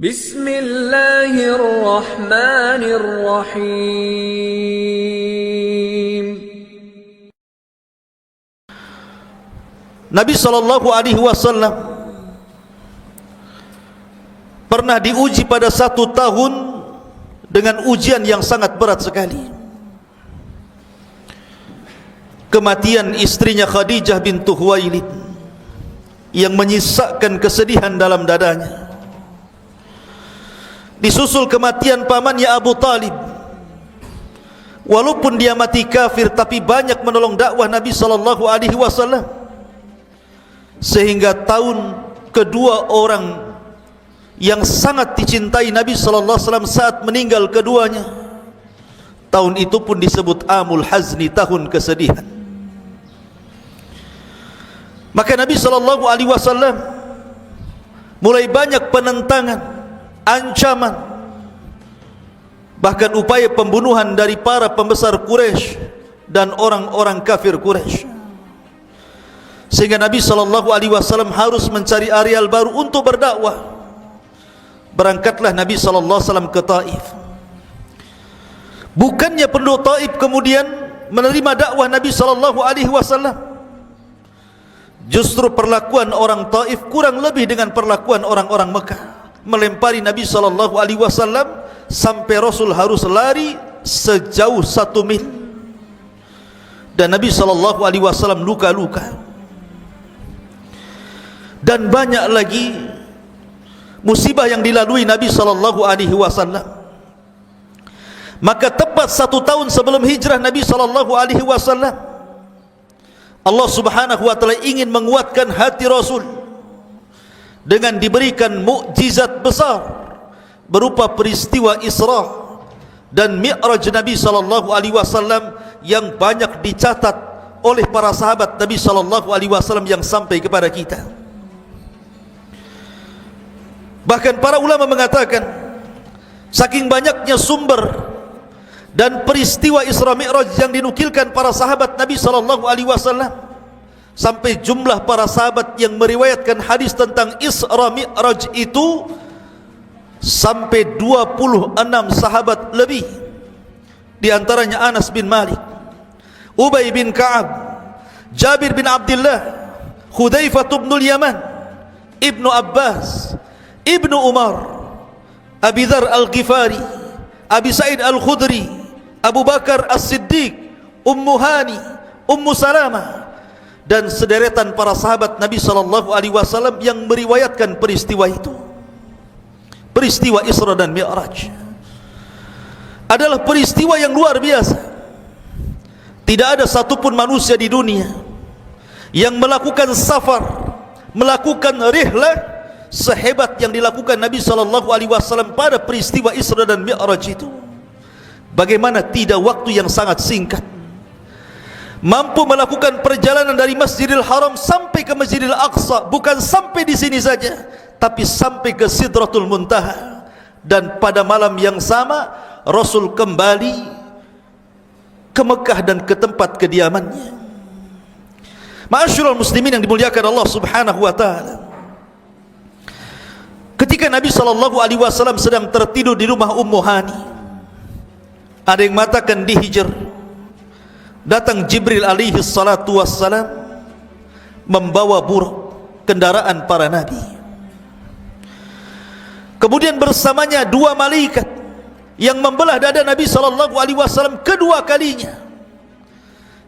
Bismillahirrahmanirrahim. Nabi SAW pernah diuji pada 1 tahun dengan ujian yang sangat berat sekali. Kematian istrinya Khadijah bintu Khuwailid yang menyisakan kesedihan dalam dadanya. Disusul kematian pamannya Abu Talib. Walaupun dia mati kafir, tapi banyak menolong dakwah Nabi SAW. Sehingga tahun kedua orang yang sangat dicintai Nabi SAW saat meninggal keduanya, tahun itu pun disebut Amul Hazni, tahun kesedihan. Maka Nabi SAW mulai banyak penentangan, ancaman, bahkan upaya pembunuhan dari para pembesar Quraisy dan orang-orang kafir Quraisy. Sehingga Nabi SAW harus mencari areal baru untuk berdakwah. Berangkatlah Nabi SAW ke Taif. Bukannya penduduk Taif kemudian menerima dakwah Nabi SAW, justru perlakuan orang Taif kurang lebih dengan perlakuan orang-orang Mekah, melempari Nabi SAW sampai Rasul harus lari sejauh 1 mil, dan Nabi SAW luka-luka. Dan banyak lagi musibah yang dilalui Nabi SAW. Maka tepat 1 tahun sebelum hijrah Nabi SAW, Allah Subhanahu wa ta'ala ingin menguatkan hati Rasul dengan diberikan mukjizat besar berupa peristiwa Isra dan Mi'raj Nabi SAW yang banyak dicatat oleh para sahabat Nabi SAW yang sampai kepada kita. Bahkan para ulama mengatakan, saking banyaknya sumber dan peristiwa Isra Mi'raj yang dinukilkan para sahabat Nabi SAW, sampai jumlah para sahabat yang meriwayatkan hadis tentang Isra Mi'raj itu sampai 26 sahabat lebih. Di antaranya Anas bin Malik, Ubay bin Ka'ab, Jabir bin Abdullah, Hudzaifah bin Yaman, Ibnu Abbas, Ibnu Umar, Abi Dzar Al-Ghifari, Abi Sa'id Al-Khudri, Abu Bakar As-Siddiq, Ummu Hani, Ummu Salamah, dan sederetan para sahabat Nabi SAW yang meriwayatkan peristiwa itu. Peristiwa Isra dan Mi'raj adalah peristiwa yang luar biasa. Tidak ada satupun manusia di dunia yang melakukan safar, melakukan rihlah sehebat yang dilakukan Nabi SAW pada peristiwa Isra dan Mi'raj itu. Bagaimana tidak waktu yang sangat singkat, mampu melakukan perjalanan dari Masjidil Haram sampai ke Masjidil Aqsa. Bukan sampai di sini saja, tapi sampai ke Sidratul Muntaha. Dan pada malam yang sama Rasul kembali ke Mekah dan ke tempat kediamannya. Ma'asyiral muslimin yang dimuliakan Allah Subhanahu wa ta'ala, ketika Nabi SAW sedang tertidur di rumah Ummu Hani, ada yang mengatakan di Hijr, datang Jibril alaihi salatu wassalam membawa buruk, kendaraan para nabi. Kemudian bersamanya 2 malaikat yang membelah dada Nabi SAW kedua kalinya.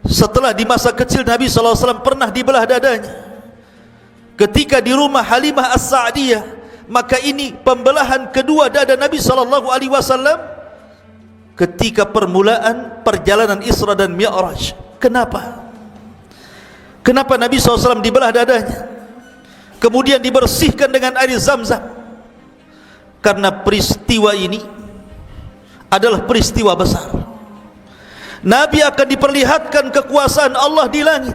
Setelah di masa kecil Nabi SAW pernah dibelah dadanya ketika di rumah Halimah As-Sa'diyah, maka ini pembelahan kedua dada Nabi SAW ketika permulaan perjalanan Isra dan Mi'raj. Kenapa? Kenapa Nabi SAW dibelah dadanya, kemudian dibersihkan dengan air Zam-Zam? Karena peristiwa ini adalah peristiwa besar. Nabi akan diperlihatkan kekuasaan Allah di langit,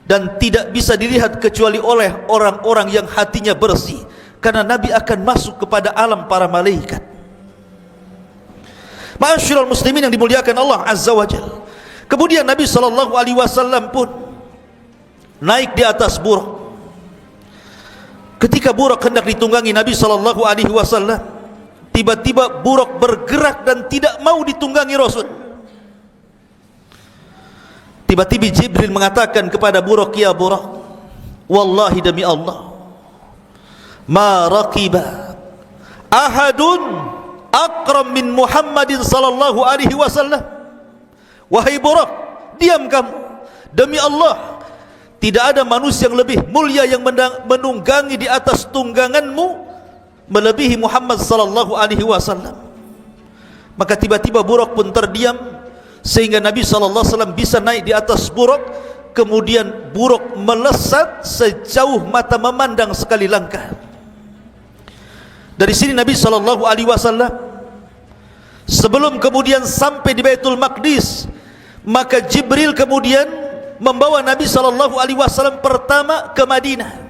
dan tidak bisa dilihat kecuali oleh orang-orang yang hatinya bersih, karena Nabi akan masuk kepada alam para malaikat. Ma'asyiral muslimin yang dimuliakan Allah Azza wa Jalla. Kemudian Nabi SAW pun naik di atas buruk. Ketika Buraq hendak ditunggangi Nabi SAW, tiba-tiba Buraq bergerak dan tidak mau ditunggangi Rasul. Tiba-tiba Jibril mengatakan kepada Buraq, ya Buraq, wallahi demi Allah, ma raqiba ahadun akram min Muhammadin sallallahu alaihi wasallam. Wahai Buraq, diam kamu. Demi Allah, tidak ada manusia yang lebih mulia yang menunggangi di atas tungganganmu melebihi Muhammad sallallahu alaihi wasallam. Maka tiba-tiba Buraq pun terdiam, sehingga Nabi sallallahu alaihi wasallam bisa naik di atas Buraq. Kemudian Buraq melesat sejauh mata memandang sekali langkah. Dari sini Nabi sallallahu alaihi wasallam sebelum kemudian sampai di Baitul Maqdis, maka Jibril kemudian membawa Nabi sallallahu alaihi wasallam pertama ke Madinah.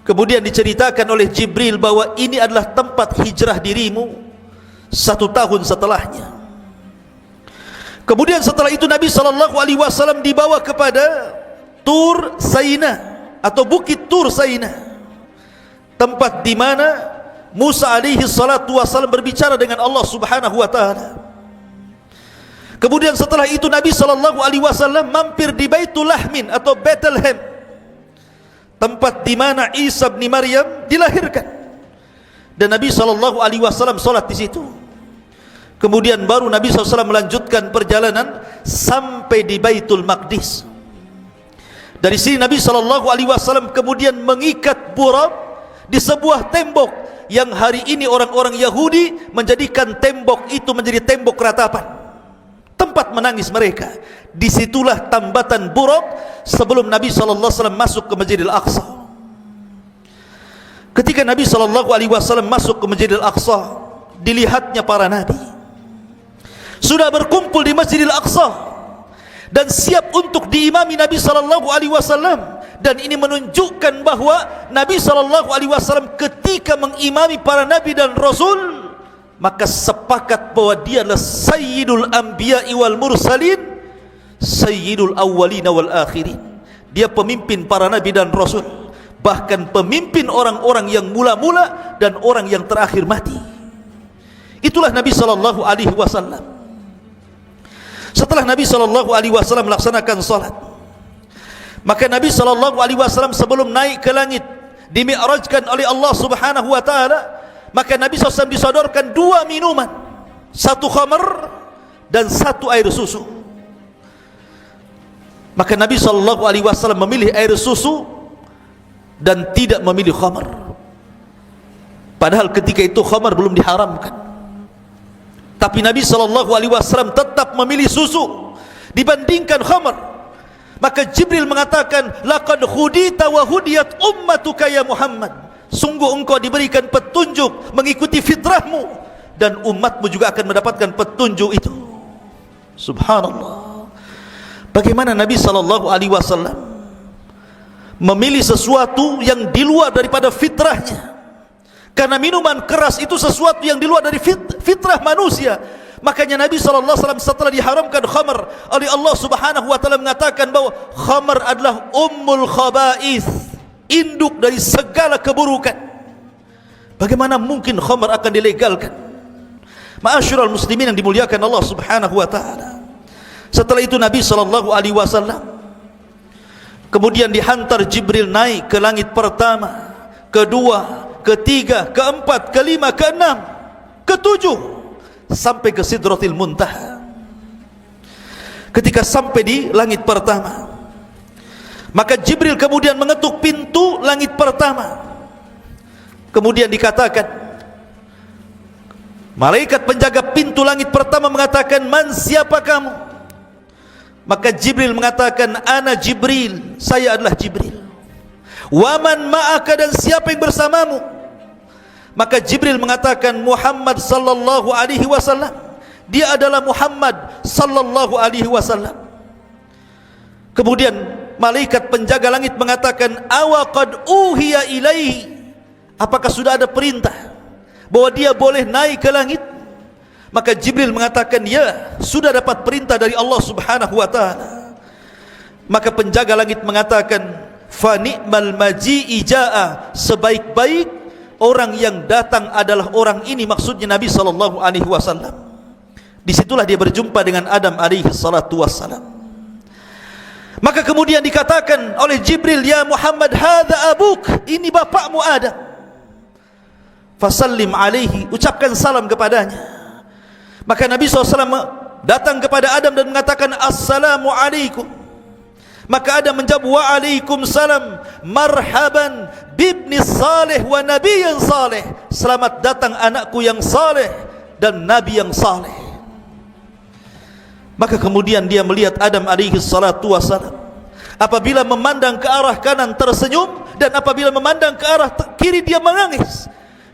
Kemudian diceritakan oleh Jibril bahwa ini adalah tempat hijrah dirimu 1 tahun setelahnya. Kemudian setelah itu Nabi sallallahu alaihi wasallam dibawa kepada Tur Saina atau Bukit Tur Saina, tempat di mana Musa alaihi salatu wasallam berbicara dengan Allah Subhanahu wa taala. Kemudian setelah itu Nabi sallallahu alaihi wasallam mampir di Baitul Lahmin atau Bethlehem, tempat di mana Isa bin Maryam dilahirkan, dan Nabi sallallahu alaihi wasallam salat di situ. Kemudian baru Nabi SAW melanjutkan perjalanan sampai di Baitul Maqdis. Dari sini Nabi SAW kemudian mengikat Buraq di sebuah tembok yang hari ini orang-orang Yahudi menjadikan tembok itu menjadi tembok ratapan, tempat menangis mereka. Disitulah tambatan Buraq sebelum Nabi SAW masuk ke Masjidil Aqsa. Ketika Nabi SAW masuk ke Masjidil Aqsa, dilihatnya para nabi sudah berkumpul di Masjidil Aqsa dan siap untuk diimami Nabi SAW. Dan ini menunjukkan bahwa Nabi SAW ketika mengimami para nabi dan rasul, maka sepakat bahwa dia adalah Sayyidul Anbiya'i wal Mursalin, Sayyidul Awwalina wal Akhirin. Dia pemimpin para nabi dan rasul, bahkan pemimpin orang-orang yang mula-mula dan orang yang terakhir mati. Itulah Nabi SAW. Setelah Nabi SAW melaksanakan salat, maka Nabi SAW sebelum naik ke langit dimi'rajkan oleh Allah Subhanahu wa taala, maka Nabi SAW disodorkan 2 minuman, 1 khamar dan 1 air susu. Maka Nabi SAW memilih air susu dan tidak memilih khamar, padahal ketika itu khamar belum diharamkan. Tapi Nabi SAW tetap memilih susu dibandingkan khamar. Maka Jibril mengatakan, laqad hudita wa hudiyat ummatuka ya Muhammad, sungguh engkau diberikan petunjuk mengikuti fitrahmu, dan umatmu juga akan mendapatkan petunjuk itu. Subhanallah, bagaimana Nabi SAW memilih sesuatu yang di luar daripada fitrahnya. Karena minuman keras itu sesuatu yang di luar dari fitrah manusia. Makanya Nabi SAW setelah diharamkan khamar oleh Allah Subhanahu wa taala mengatakan bahwa khamar adalah ummul khaba'ith, induk dari segala keburukan. Bagaimana mungkin khamar akan dilegalkan? Ma'asyiral muslimin yang dimuliakan Allah Subhanahu wa taala. Setelah itu Nabi SAW kemudian dihantar Jibril naik ke langit pertama, kedua, ketiga, keempat, kelima, keenam, ketujuh, sampai ke Sidratil Muntaha. Ketika sampai di langit pertama, maka Jibril kemudian mengetuk pintu langit pertama. Kemudian dikatakan, malaikat penjaga pintu langit pertama mengatakan, man, siapa kamu? Maka Jibril mengatakan, ana Jibril, saya adalah Jibril. Waman ma'aka, dan siapa yang bersamamu? Maka Jibril mengatakan, Muhammad sallallahu alaihi wasallam. Dia adalah Muhammad sallallahu alaihi wasallam. Kemudian malaikat penjaga langit mengatakan, awaqad uhiya ilaihi, apakah sudah ada perintah bahwa dia boleh naik ke langit? Maka Jibril mengatakan, ya, sudah dapat perintah dari Allah Subhanahu wa taala. Maka penjaga langit mengatakan, fa ni'mal maji'i jaa, sebaik-baik orang yang datang adalah orang ini, maksudnya Nabi sallallahu alaihi wasallam. Disitulah dia berjumpa dengan Adam alaihi salatu wassalam. Maka kemudian dikatakan oleh Jibril, ya Muhammad, hadza abuk, ini bapakmu Adam. Fasallim alaihi, ucapkan salam kepadanya. Maka Nabi SAW datang kepada Adam dan mengatakan, assalamu alaikum. Maka Adam menjawab, waalaikumsalam, marhaban bibni salih wa nabiyyan salih, selamat datang anakku yang saleh dan nabi yang saleh. Maka kemudian dia melihat Adam alaihi salatu wassalam, apabila memandang ke arah kanan tersenyum, dan apabila memandang ke arah kiri dia menangis.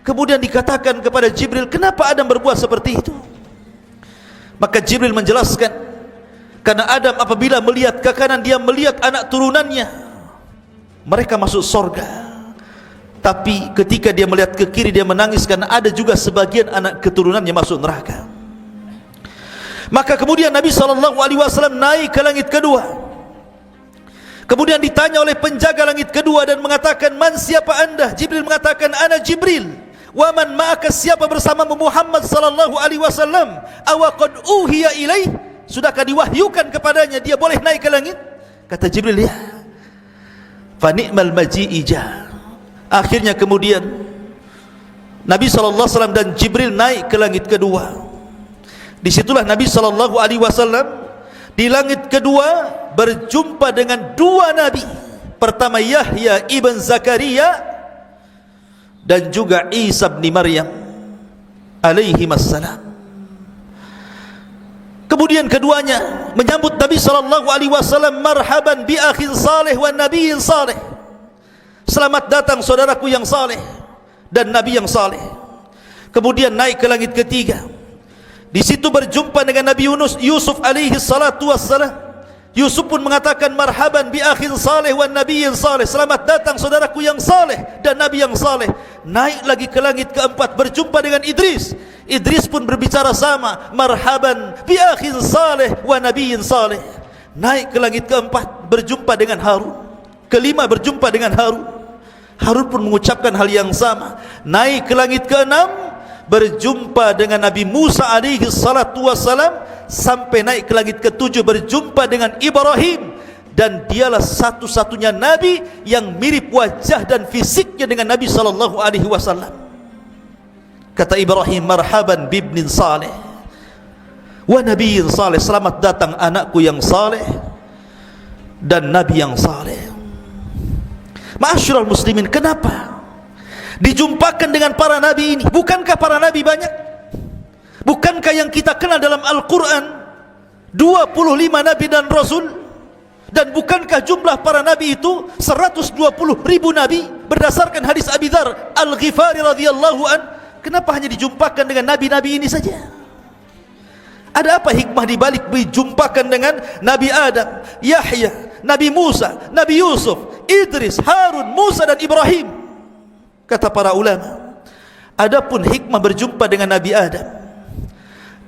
Kemudian dikatakan kepada Jibril, kenapa Adam berbuat seperti itu? Maka Jibril menjelaskan, karena Adam apabila melihat ke kanan, dia melihat anak turunannya, mereka masuk surga. Tapi ketika dia melihat ke kiri, dia menangis karena ada juga sebagian anak keturunannya masuk neraka. Maka kemudian Nabi SAW naik ke langit kedua. Kemudian ditanya oleh penjaga langit kedua dan mengatakan, man, siapa anda? Jibril mengatakan, ana Jibril. Wa man ma'aka, siapa bersamamu? Muhammad sallallahu alaihi wasallam. Awa qad uhiya ilaih, sudahkah diwahyukan kepadanya dia boleh naik ke langit? Kata Jibril, ya. Fa ni'mal maji'i ja. Akhirnya kemudian Nabi sallallahu alaihi wasallam dan Jibril naik ke langit kedua. Disitulah Nabi sallallahu alaihi wasallam di langit kedua berjumpa dengan dua nabi. Pertama Yahya ibn Zakaria dan juga Isa bin Maryam alaihi wassalam. Kemudian keduanya menyambut Nabi sallallahu alaihi wasallam, marhaban bi akhin salih wa nabiyyin salih, selamat datang saudaraku yang saleh dan nabi yang saleh. Kemudian naik ke langit ketiga. Di situ berjumpa dengan Nabi Yusuf alaihi salatu wassalam. Yusuf pun mengatakan, marhaban bi akhin salih wa nabiyyin salih, selamat datang saudaraku yang saleh dan nabi yang saleh. Naik lagi ke langit keempat, berjumpa dengan Idris. Idris pun berbicara sama, marhaban bi akhin salih wa nabiyyin salih. Naik ke langit keempat, berjumpa dengan Harun. Kelima berjumpa dengan Harun. Harun pun mengucapkan hal yang sama. Naik ke langit keenam, berjumpa dengan Nabi Musa alaihi salatu wassalam, sampai naik ke langit ketujuh berjumpa dengan Ibrahim, dan dialah satu-satunya nabi yang mirip wajah dan fisiknya dengan Nabi sallallahu alaihi wasallam. Kata Ibrahim, marhaban bibnin saleh wa nabiyyin saleh, selamat datang anakku yang saleh dan nabi yang saleh. Ma'asyiral muslimin, kenapa dijumpakan dengan para nabi ini? Bukankah para nabi banyak? Bukankah yang kita kenal dalam Al-Quran 25 nabi dan rasul? Dan bukankah jumlah para nabi itu 120.000 nabi berdasarkan hadis Abi Dzar Al-Ghifari radhiyallahu an? Kenapa hanya dijumpakan dengan nabi-nabi ini saja? Ada apa hikmah dibalik dijumpakan dengan Nabi Adam, Yahya, Nabi Musa, Nabi Yusuf, Idris, Harun, Musa dan Ibrahim? Kata para ulama, adapun hikmah berjumpa dengan Nabi Adam,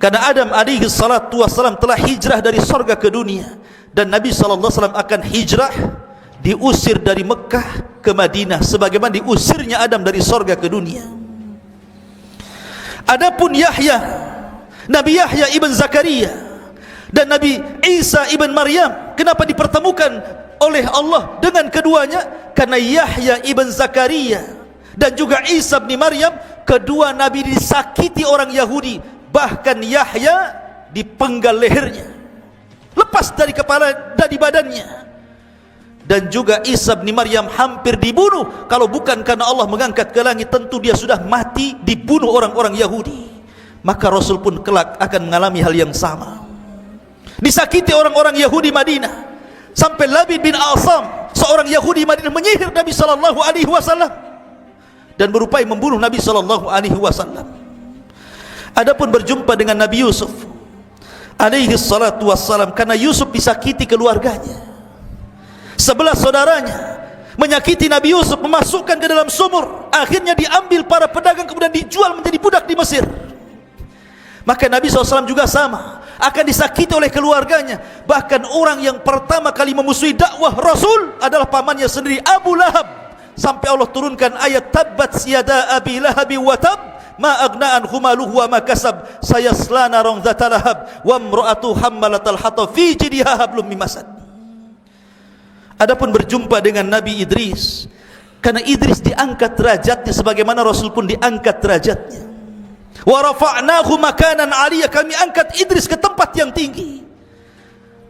karena Adam alaihi salatu wassalam telah hijrah dari surga ke dunia, dan Nabi sallallahu alaihi wasallam akan hijrah, diusir dari Mekah ke Madinah sebagaimana diusirnya Adam dari surga ke dunia. Adapun Yahya, Nabi Yahya ibn Zakaria dan Nabi Isa ibn Maryam, kenapa dipertemukan oleh Allah dengan keduanya? Karena Yahya ibn Zakaria dan juga Isa bin Maryam, kedua nabi disakiti orang Yahudi. Bahkan Yahya dipenggal lehernya, lepas dari kepala, dari badannya. Dan juga Isa bin Maryam hampir dibunuh. Kalau bukan karena Allah mengangkat ke langit, tentu dia sudah mati dibunuh orang-orang Yahudi. Maka Rasul pun kelak akan mengalami hal yang sama, disakiti orang-orang Yahudi Madinah. Sampai Labid bin Asam, seorang Yahudi Madinah, menyihir Nabi sallallahu alaihi wasallam dan berupai membunuh Nabi sallallahu alaihi wasallam. Adapun berjumpa dengan Nabi Yusuf alaihi salatu wassalam, karena Yusuf disakiti keluarganya. 11 saudaranya menyakiti Nabi Yusuf, memasukkan ke dalam sumur, akhirnya diambil para pedagang kemudian dijual menjadi budak di Mesir. Maka Nabi SAW juga sama. akan disakiti oleh keluarganya. Bahkan orang yang pertama kali memusuhi dakwah Rasul adalah pamannya sendiri, Abu Lahab. Sampai Allah turunkan ayat tabbat yada abi lahabi wa tab ma agna anhu maluhu wa ma kasab sayasla naran dzata lahab wa imra'atu hammalatal hatab fi jidha hablum min masad. Adapun berjumpa dengan Nabi Idris, karena Idris diangkat derajatnya sebagaimana Rasul pun diangkat derajatnya. Wa rafa'nahu makanan 'aliyya, kami angkat Idris ke tempat yang tinggi.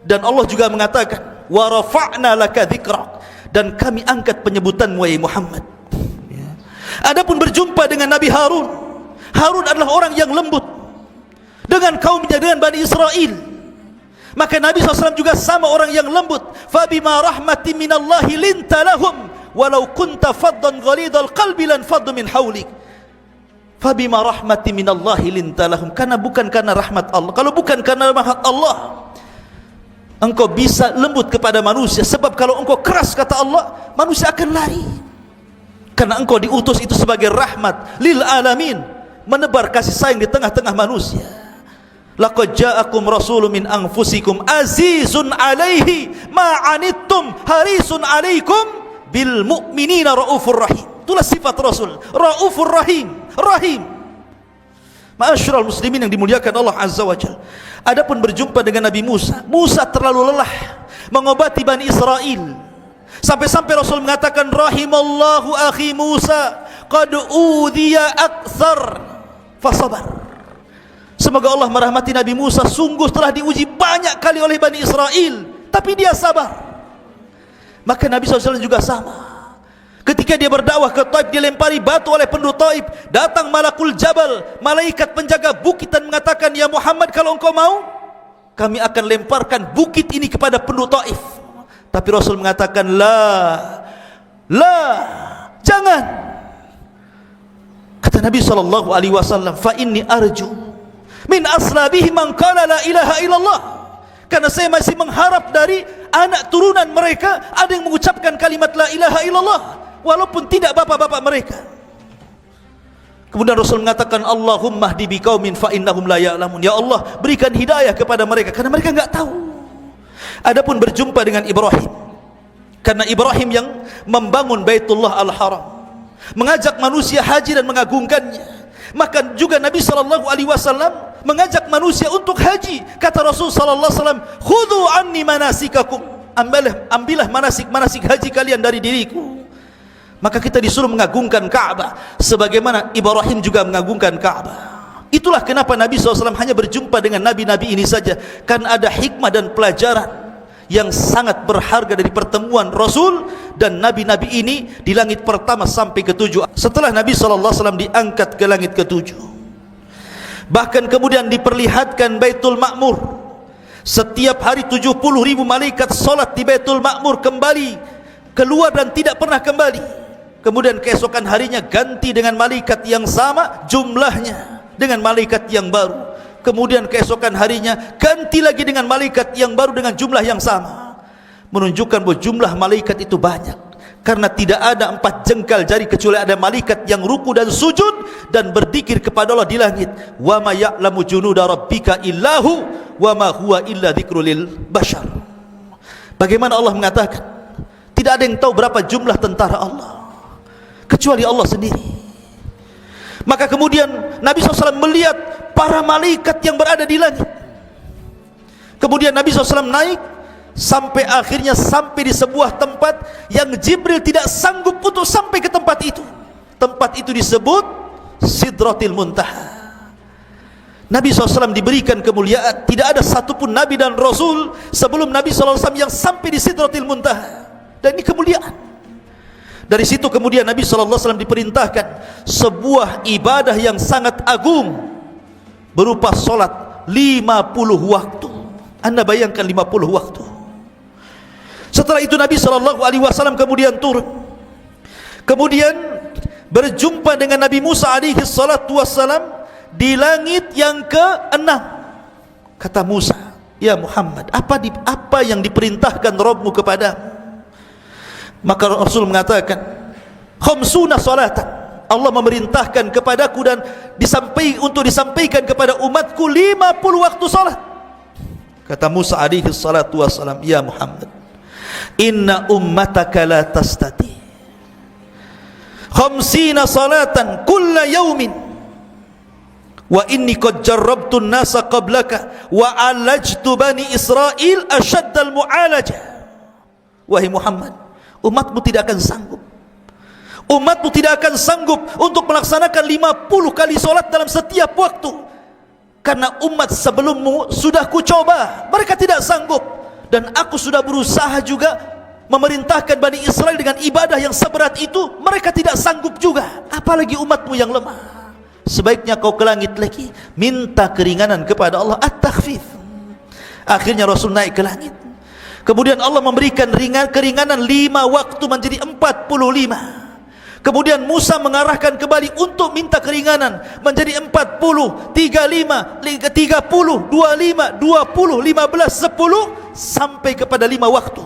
Dan Allah juga mengatakan wa rafa'na laka dzikrak, dan kami angkat penyebutanmu wahai Muhammad. Adapun berjumpa dengan Nabi Harun, Harun adalah orang yang lembut dengan kaumnya, dengan Bani Israel. Maka Nabi SAW juga sama orang yang lembut. Fabima rahmatin minallahi linta lahum walau kunta faddan ghalidhal qalbi lan faddu min hawlik. Fabima rahmatin minallahi linta lahum, karena bukan karena rahmat Allah. Kalau bukan karena rahmat Allah, engkau bisa lembut kepada manusia. Sebab kalau engkau keras, kata Allah, manusia akan lari. Karena engkau diutus itu sebagai rahmat lil alamin, menebar kasih sayang di tengah-tengah manusia. Laqad ja'akum rasulun min anfusikum azizun 'alaihi ma 'anittum harisun 'alaikum bil mu'minina raufur rahim. Itulah sifat Rasul, raufur rahim, rahim. Ma'asyiral muslimin yang dimuliakan Allah Azza wa Jalla. Adapun berjumpa dengan Nabi Musa, Musa terlalu lelah mengobati Bani Israel, sampai-sampai Rasul mengatakan rahimallahu akhi Musa qad udhiya akthar fasabar. Semoga Allah merahmati Nabi Musa, sungguh telah diuji banyak kali oleh Bani Israel, tapi dia sabar. Maka Nabi SAW juga sama. Ketika dia berdakwah ke Taif, dilempari batu oleh penduduk Taif. Datang malakul jabal, malaikat penjaga bukit, dan mengatakan, ya Muhammad, kalau engkau mau, kami akan lemparkan bukit ini kepada penduduk Taif. Tapi Rasul mengatakan, la, jangan. Kata Nabi SAW, fa inni arju min aslabihi man qala la ilaha illallah, karena saya masih mengharap dari anak turunan mereka ada yang mengucapkan kalimat la ilaha illallah walaupun tidak bapak-bapak mereka. Kemudian Rasul mengatakan, Allahumma hdi biqaumin fa innahum la ya'lamun, ya Allah berikan hidayah kepada mereka karena mereka enggak tahu. Adapun berjumpa dengan Ibrahim, karena Ibrahim yang membangun Baitullah Al-Haram, mengajak manusia haji dan mengagungkannya. Maka juga Nabi SAW mengajak manusia untuk haji. Kata Rasul SAW, khudhu anni manasikakum, ambillah manasik haji kalian dari diriku. Maka kita disuruh mengagungkan Ka'bah sebagaimana Ibrahim juga mengagungkan Ka'bah. Itulah kenapa Nabi SAW hanya berjumpa dengan nabi-nabi ini saja, karena ada hikmah dan pelajaran yang sangat berharga dari pertemuan Rasul dan nabi-nabi ini di langit pertama sampai ke-7. Setelah Nabi SAW diangkat ke langit ke-7, bahkan kemudian diperlihatkan Baitul Ma'mur. Setiap hari 70.000 malaikat solat di Baitul Ma'mur, kembali keluar dan tidak pernah kembali. Kemudian keesokan harinya ganti dengan malaikat yang sama jumlahnya dengan malaikat yang baru. Kemudian keesokan harinya ganti lagi dengan malaikat yang baru dengan jumlah yang sama, menunjukkan bahwa jumlah malaikat itu banyak. Karena tidak ada 4 jengkal jari kecuali ada malaikat yang ruku dan sujud dan berzikir kepada Allah di langit. Wa ma ya'lamu junuda rabbika illahu wa ma huwa illa dzikrul lil bashar. Bagaimana Allah mengatakan, tidak ada yang tahu berapa jumlah tentara Allah kecuali Allah sendiri. Maka kemudian Nabi SAW melihat para malaikat yang berada di langit. Kemudian Nabi SAW naik sampai akhirnya sampai di sebuah tempat yang Jibril tidak sanggup untuk sampai ke tempat itu. Tempat itu disebut Sidratil Muntaha. Nabi SAW diberikan kemuliaan. Tidak ada satupun Nabi dan Rasul sebelum Nabi SAW yang sampai di Sidratil Muntaha. Dan ini kemuliaan. Dari situ kemudian Nabi SAW diperintahkan sebuah ibadah yang sangat agung berupa solat 50 waktu. Anda bayangkan 50 waktu. Setelah itu Nabi SAW kemudian turun, kemudian berjumpa dengan Nabi Musa alaihi salatu wassalam di langit yang ke-6. Kata Musa, ya Muhammad, apa yang diperintahkan Rabbmu kepadamu? Maka Rasul mengatakan, khamsuna salatan, Allah memerintahkan kepadaku dan untuk disampaikan kepada umatku 50 waktu salat. Kata Musa alaihi salatu wassalam, ya Muhammad, inna ummataka la tastati khamsina salatan kulla yaumin wa inni qad jarrabtu an-nasa qablaka wa alajtu bani Israel ashaddal mu'alajah. Wahai Muhammad, umatmu tidak akan sanggup, umatmu tidak akan sanggup untuk melaksanakan 50 kali solat dalam setiap waktu, karena umat sebelummu sudah kucoba, mereka tidak sanggup, dan aku sudah berusaha juga memerintahkan Bani Israel dengan ibadah yang seberat itu, mereka tidak sanggup juga, apalagi umatmu yang lemah. Sebaiknya kau ke langit lagi, minta keringanan kepada Allah, at-takhfif. Akhirnya Rasul naik ke langit, kemudian Allah memberikan keringanan 5 waktu menjadi 45. Kemudian Musa mengarahkan kembali untuk minta keringanan menjadi 40, 35, 30, 25, 20, 15, 10 sampai kepada 5 waktu.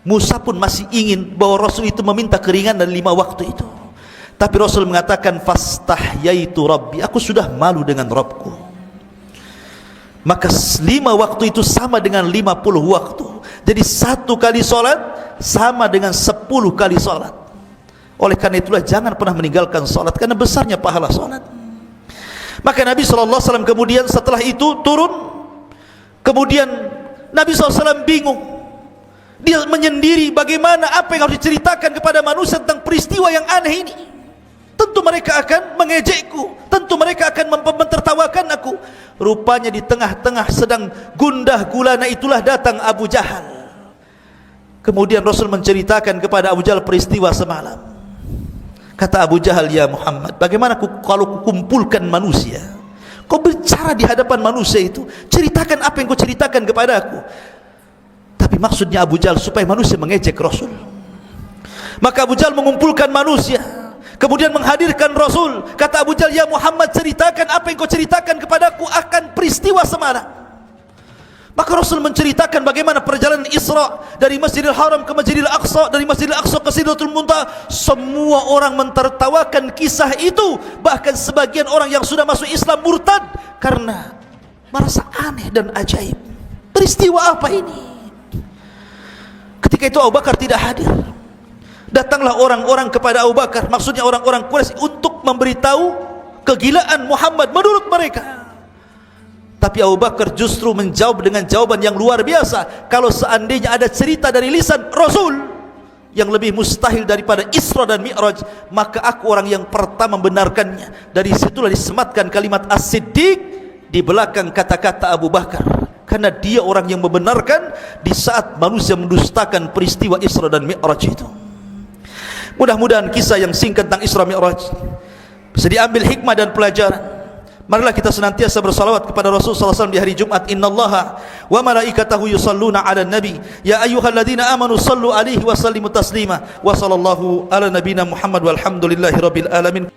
Musa pun masih ingin bahwa Rasul itu meminta keringanan 5 waktu itu. Tapi Rasul mengatakan, fastahyaitu Rabbi, aku sudah malu dengan Rabbku. Maka 5 waktu itu sama dengan 50 waktu. Jadi 1 kali solat sama dengan 10 kali solat. Oleh karena itulah jangan pernah meninggalkan solat, karena besarnya pahala solat. Maka Nabi SAW kemudian setelah itu turun. Kemudian Nabi SAW bingung. Dia menyendiri bagaimana, apa yang harus diceritakan kepada manusia tentang peristiwa yang aneh ini. Tentu mereka akan mengejekku, tentu mereka akan mentertawakan aku. Rupanya di tengah-tengah sedang gundah gulana itulah datang Abu Jahal. Kemudian Rasul menceritakan kepada Abu Jahal peristiwa semalam. Kata Abu Jahal, ya Muhammad, bagaimana kalau kumpulkan manusia, kau bicara di hadapan manusia itu, ceritakan apa yang kau ceritakan kepada aku. Tapi maksudnya Abu Jahal supaya manusia mengejek Rasul. Maka Abu Jahal mengumpulkan manusia, kemudian menghadirkan Rasul. Kata Abu Jahal, ya Muhammad, ceritakan apa yang kau ceritakan kepadaku akan peristiwa semalam. Maka Rasul menceritakan bagaimana perjalanan Isra dari Masjidil Haram ke Masjidil Aqsa, dari Masjidil Aqsa ke Sidratul Muntaha. Semua orang mentertawakan kisah itu, bahkan sebagian orang yang sudah masuk Islam murtad karena merasa aneh dan ajaib. Peristiwa apa ini? Ketika itu Abu Bakar tidak hadir. Datanglah orang-orang kepada Abu Bakar, maksudnya orang-orang Quraisy, untuk memberitahu kegilaan Muhammad menurut mereka. Tapi Abu Bakar justru menjawab dengan jawaban yang luar biasa. Kalau seandainya ada cerita dari lisan Rasul yang lebih mustahil daripada Isra dan Mi'raj, maka aku orang yang pertama membenarkannya. Dari situlah disematkan kalimat As-Siddiq di belakang kata-kata Abu Bakar, karena dia orang yang membenarkan di saat manusia mendustakan peristiwa Isra dan Mi'raj itu. Mudah-mudahan kisah yang singkat tentang Isra Mi'raj bisa diambil hikmah dan pelajaran. Marilah kita senantiasa bersalawat kepada Rasul sallallahu alaihi wasallam di hari Jumat. Innallaha wa malaikatahu yusalluna 'alan nabi ya ayyuhalladzina amanu sallu alaihi wa sallimu taslima. Wa sallallahu ala nabiyyina Muhammad walhamdulillahi rabbil alamin.